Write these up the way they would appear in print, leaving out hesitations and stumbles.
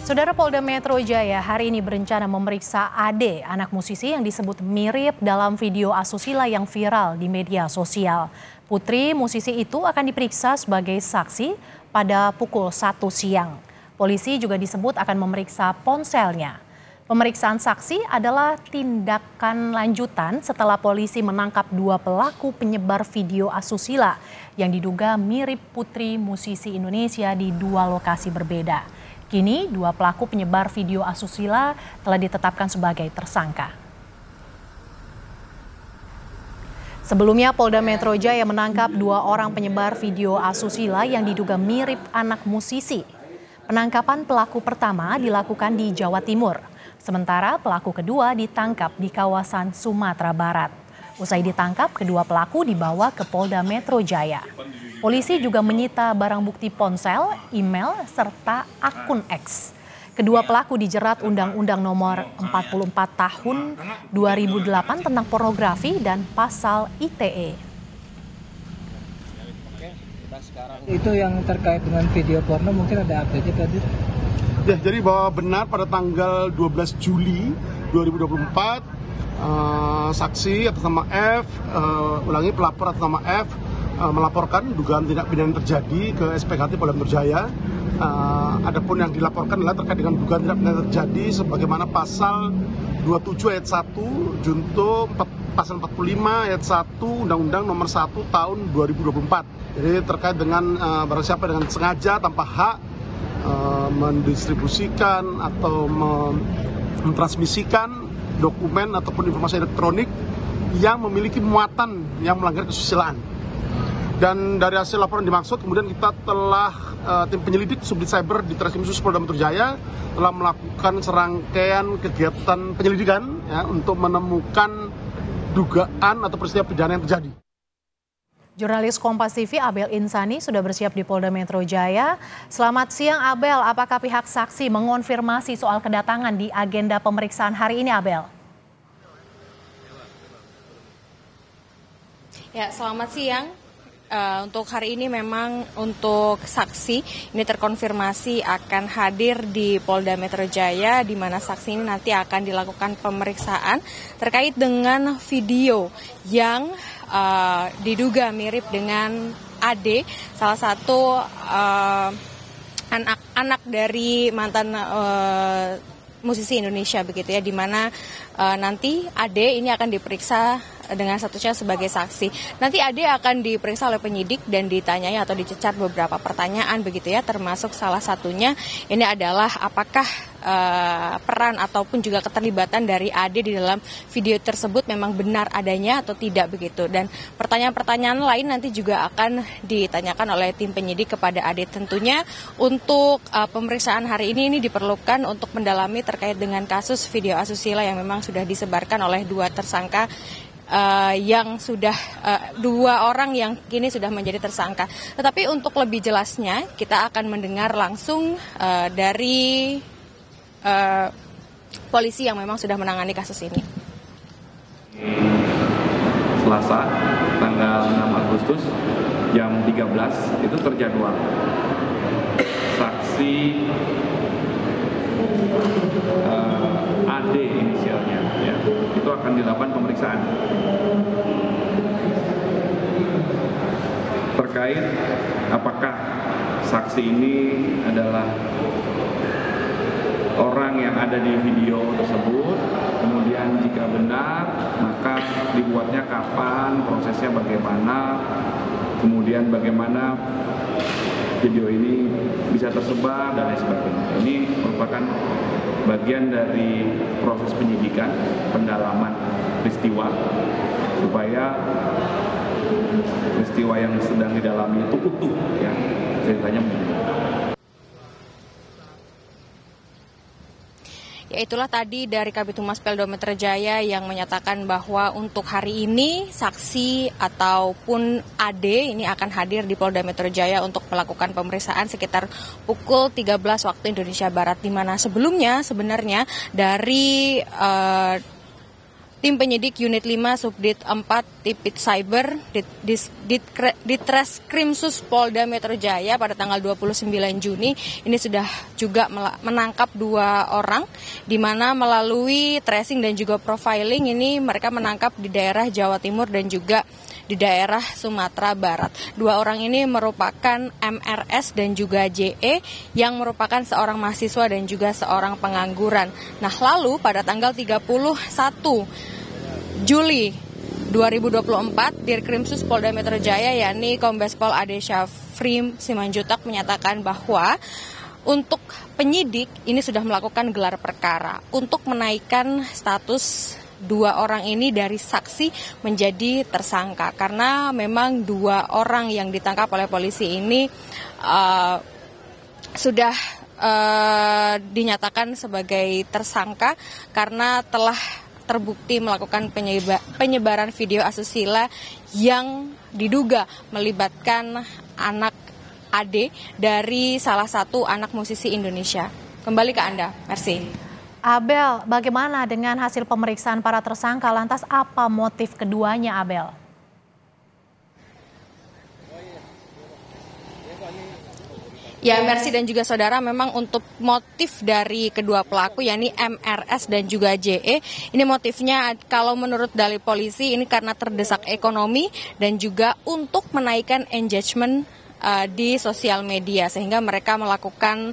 Saudara Polda Metro Jaya hari ini berencana memeriksa Ade, anak musisi yang disebut mirip dalam video asusila yang viral di media sosial. Putri musisi itu akan diperiksa sebagai saksi pada pukul 1 siang. Polisi juga disebut akan memeriksa ponselnya. Pemeriksaan saksi adalah tindakan lanjutan setelah polisi menangkap 2 pelaku penyebar video asusila yang diduga mirip putri musisi Indonesia di 2 lokasi berbeda. Kini 2 pelaku penyebar video asusila telah ditetapkan sebagai tersangka. Sebelumnya Polda Metro Jaya menangkap 2 orang penyebar video asusila yang diduga mirip anak musisi. Penangkapan pelaku pertama dilakukan di Jawa Timur, sementara pelaku kedua ditangkap di kawasan Sumatera Barat. Usai ditangkap, kedua pelaku dibawa ke Polda Metro Jaya. Polisi juga menyita barang bukti ponsel, email, serta akun X. Kedua pelaku dijerat Undang-Undang Nomor 44 Tahun 2008 tentang pornografi dan pasal ITE. Itu yang terkait dengan video porno mungkin ada update tadi? Ya, jadi bahwa benar pada tanggal 12 Juli 2024 saksi atas nama F, pelapor atas nama F melaporkan dugaan tindak pidana yang terjadi ke SPKT Polda Metro Jaya. Adapun yang dilaporkan adalah terkait dengan dugaan tindak pidana terjadi sebagaimana pasal 27 ayat 1 junto pasal 45 ayat 1 Undang-Undang Nomor 1 Tahun 2024. Jadi terkait dengan barang siapa dengan sengaja tanpa hak mendistribusikan atau mentransmisikan dokumen ataupun informasi elektronik yang memiliki muatan yang melanggar kesusilaan. Dan dari hasil laporan dimaksud, kemudian kita telah tim penyelidik Subdit Cyber di Treskrim Sus Polda Metro Jaya telah melakukan serangkaian kegiatan penyelidikan ya, untuk menemukan dugaan atau peristiwa pidana yang terjadi. Jurnalis Kompas TV Abel Insani sudah bersiap di Polda Metro Jaya. Selamat siang Abel, apakah pihak saksi mengonfirmasi soal kedatangan di agenda pemeriksaan hari ini Abel? Ya, selamat siang. Untuk hari ini memang untuk saksi ini terkonfirmasi akan hadir di Polda Metro Jaya, di mana saksi ini nanti akan dilakukan pemeriksaan terkait dengan video yang diduga mirip dengan Ade, salah satu anak dari mantan musisi Indonesia begitu ya, di mana nanti Ade ini akan diperiksa dengan statusnya sebagai saksi. Nanti Ade akan diperiksa oleh penyidik dan ditanyai atau dicecar beberapa pertanyaan begitu ya, termasuk salah satunya ini adalah apakah peran ataupun juga keterlibatan dari Ade di dalam video tersebut memang benar adanya atau tidak begitu. Dan pertanyaan-pertanyaan lain nanti juga akan ditanyakan oleh tim penyidik kepada Ade. Tentunya untuk pemeriksaan hari ini diperlukan untuk mendalami terkait dengan kasus video asusila yang memang sudah disebarkan oleh 2 tersangka yang sudah 2 orang yang kini sudah menjadi tersangka. Tetapi untuk lebih jelasnya kita akan mendengar langsung dari polisi yang memang sudah menangani kasus ini. Selasa tanggal 6 Agustus jam 13 itu terjadwal saksi AD inisialnya ya, itu akan dilakukan pemeriksaan terkait apakah saksi ini adalah orang yang ada di video tersebut, kemudian jika benar maka dibuatnya kapan, prosesnya bagaimana, kemudian bagaimana video ini bisa tersebar dan lain sebagainya. Ini merupakan bagian dari proses penyidikan, pendalaman peristiwa, supaya peristiwa yang sedang didalami itu utuh, ya, ceritanya begini. Ya, itulah tadi dari Kabid Humas Polda Metro Jaya yang menyatakan bahwa untuk hari ini saksi ataupun Ade ini akan hadir di Polda Metro Jaya untuk melakukan pemeriksaan sekitar pukul 13 waktu Indonesia Barat, di mana sebelumnya sebenarnya dari tim penyidik Unit 5 Subdit 4 Tipit Cyber Ditreskrimsus Polda Metro Jaya pada tanggal 29 Juni ini sudah juga menangkap 2 orang, di mana melalui tracing dan juga profiling ini mereka menangkap di daerah Jawa Timur dan juga di daerah Sumatera Barat. 2 orang ini merupakan MRS dan juga JE yang merupakan seorang mahasiswa dan juga seorang pengangguran. Nah, lalu pada tanggal 31 Juli 2024, Dirkrimsus Polda Metro Jaya yakni Kombes Pol Ade Syafri Simanjuntak menyatakan bahwa untuk penyidik ini sudah melakukan gelar perkara untuk menaikkan status 2 orang ini dari saksi menjadi tersangka, karena memang 2 orang yang ditangkap oleh polisi ini sudah dinyatakan sebagai tersangka karena telah terbukti melakukan penyebaran video asusila yang diduga melibatkan anak Ade dari salah satu anak musisi Indonesia. Kembali ke Anda, merci. Abel, bagaimana dengan hasil pemeriksaan para tersangka? Lantas apa motif keduanya, Abel? Ya, merci dan juga saudara, memang untuk motif dari kedua pelaku yakni MRS dan juga JE, ini motifnya kalau menurut dalil polisi ini karena terdesak ekonomi dan juga untuk menaikkan engagement di sosial media, sehingga mereka melakukan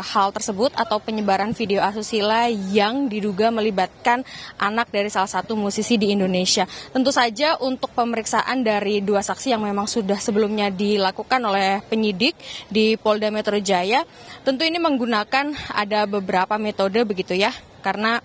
hal tersebut atau penyebaran video asusila yang diduga melibatkan anak dari salah satu musisi di Indonesia. Tentu saja untuk pemeriksaan dari 2 saksi yang memang sudah sebelumnya dilakukan oleh penyidik di Polda Metro Jaya, tentu ini menggunakan ada beberapa metode begitu ya, karena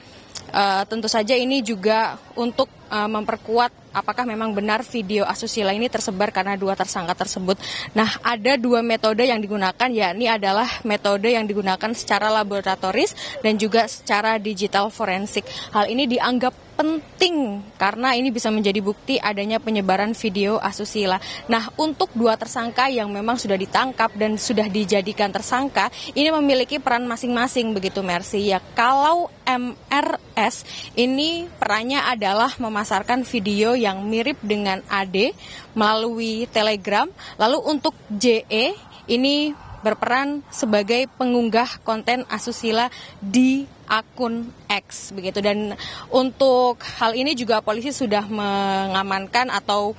tentu saja ini juga untuk memperkuat apakah memang benar video asusila ini tersebar karena 2 tersangka tersebut. Nah, ada 2 metode yang digunakan, yakni adalah metode yang digunakan secara laboratoris dan juga secara digital forensik. Hal ini dianggap penting karena ini bisa menjadi bukti adanya penyebaran video asusila. Nah, untuk 2 tersangka yang memang sudah ditangkap dan sudah dijadikan tersangka, ini memiliki peran masing-masing begitu, Mercy. Ya, kalau MRS ini perannya adalah memasarkan video yang mirip dengan AD melalui Telegram. Lalu untuk JE ini berperan sebagai pengunggah konten asusila di akun X begitu. Dan untuk hal ini juga polisi sudah mengamankan atau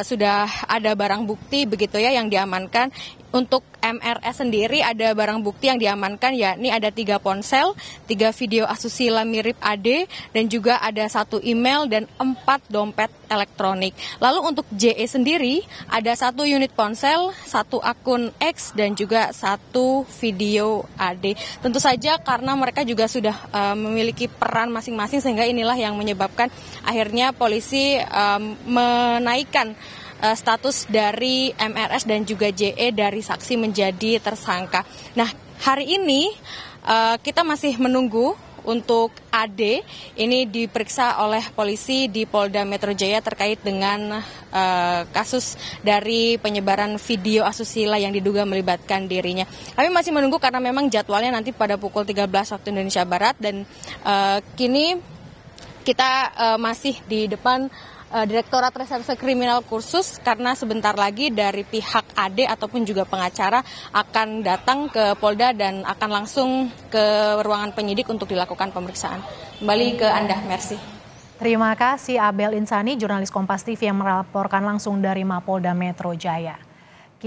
sudah ada barang bukti begitu ya yang diamankan. Untuk MRS sendiri ada barang bukti yang diamankan, yakni ada 3 ponsel, 3 video asusila mirip AD, dan juga ada 1 email dan 4 dompet elektronik. Lalu untuk JE sendiri ada 1 unit ponsel, 1 akun X, dan juga 1 video AD. Tentu saja karena mereka juga sudah memiliki peran masing-masing, sehingga inilah yang menyebabkan akhirnya polisi menaikkan status dari MRS dan juga JE dari saksi menjadi tersangka. Nah, hari ini kita masih menunggu untuk AD ini diperiksa oleh polisi di Polda Metro Jaya terkait dengan kasus dari penyebaran video asusila yang diduga melibatkan dirinya. Kami masih menunggu karena memang jadwalnya nanti pada pukul 13 waktu Indonesia Barat, dan kini kita masih di depan Direktorat Reserse Kriminal Khusus karena sebentar lagi dari pihak AD ataupun juga pengacara akan datang ke Polda dan akan langsung ke ruangan penyidik untuk dilakukan pemeriksaan. Kembali ke Anda, merci. Terima kasih Abel Insani, jurnalis Kompas TV yang melaporkan langsung dari Mapolda Metro Jaya.